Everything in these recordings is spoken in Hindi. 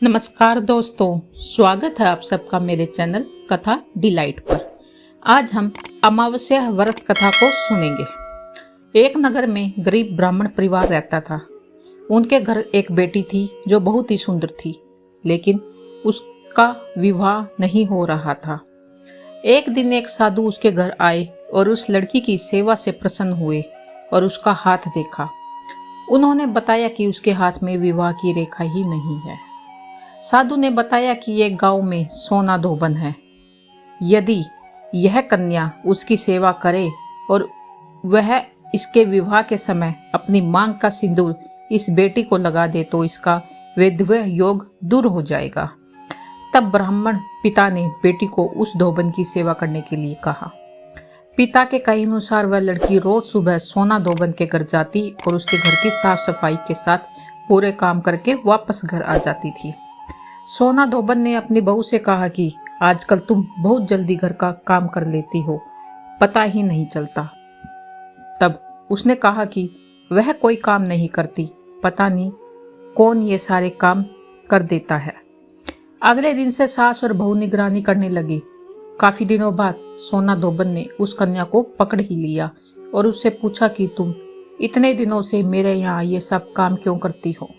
नमस्कार दोस्तों, स्वागत है आप सबका मेरे चैनल कथा डिलाइट पर। आज हम अमावस्या व्रत कथा को सुनेंगे। एक नगर में गरीब ब्राह्मण परिवार रहता था। उनके घर एक बेटी थी जो बहुत ही सुंदर थी, लेकिन उसका विवाह नहीं हो रहा था। एक दिन एक साधु उसके घर आए और उस लड़की की सेवा से प्रसन्न हुए और उसका हाथ देखा। उन्होंने बताया कि उसके हाथ में विवाह की रेखा ही नहीं है। साधु ने बताया कि एक गांव में सोना धोबन है। यदि यह कन्या उसकी सेवा करे और वह इसके विवाह के समय अपनी मांग का सिंदूर इस बेटी को लगा दे तो इसका वैधव्य योग दूर हो जाएगा। तब ब्राह्मण पिता ने बेटी को उस धोबन की सेवा करने के लिए कहा। पिता के कहे अनुसार वह लड़की रोज सुबह सोना धोबन के घर जाती और उसके घर की साफ सफाई के साथ पूरे काम करके वापस घर आ जाती थी। सोना धोबन ने अपनी बहू से कहा कि आजकल तुम बहुत जल्दी घर का काम कर लेती हो, पता ही नहीं चलता। तब उसने कहा कि वह कोई काम नहीं करती, पता नहीं कौन ये सारे काम कर देता है। अगले दिन से सास और बहू निगरानी करने लगी। काफी दिनों बाद सोना धोबन ने उस कन्या को पकड़ ही लिया और उससे पूछा कि तुम इतने दिनों से मेरे यहाँ ये सब काम क्यों करती हो।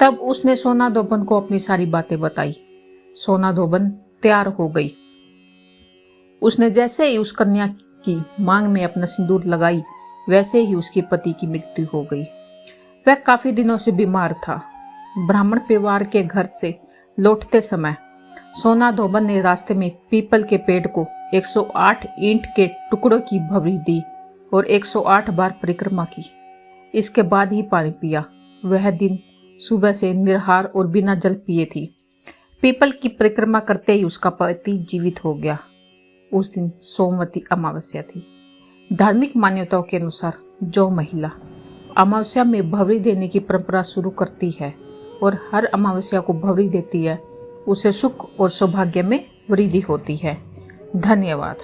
तब उसने सोना धोबन को अपनी सारी बातें बताई। सोना धोबन तैयार हो गई। उसने जैसे ही उस कन्या की मांग में अपना सिंदूर लगाई, वैसे ही उसके पति की मृत्यु हो गई। वह काफी दिनों से बीमार था। ब्राह्मण परिवार के घर से लौटते समय सोना धोबन ने रास्ते में पीपल के पेड़ को 108 ईंट के टुकड़ों की भवरी दी और 108 बार परिक्रमा की। इसके बाद ही पानी पिया। वह दिन सुबह से निराहार और बिना जल पिए थी। पीपल की परिक्रमा करते ही उसका पति जीवित हो गया। उस दिन सोमवती अमावस्या थी। धार्मिक मान्यताओं के अनुसार जो महिला अमावस्या में भवरी देने की परंपरा शुरू करती है और हर अमावस्या को भवरी देती है, उसे सुख और सौभाग्य में वृद्धि होती है। धन्यवाद।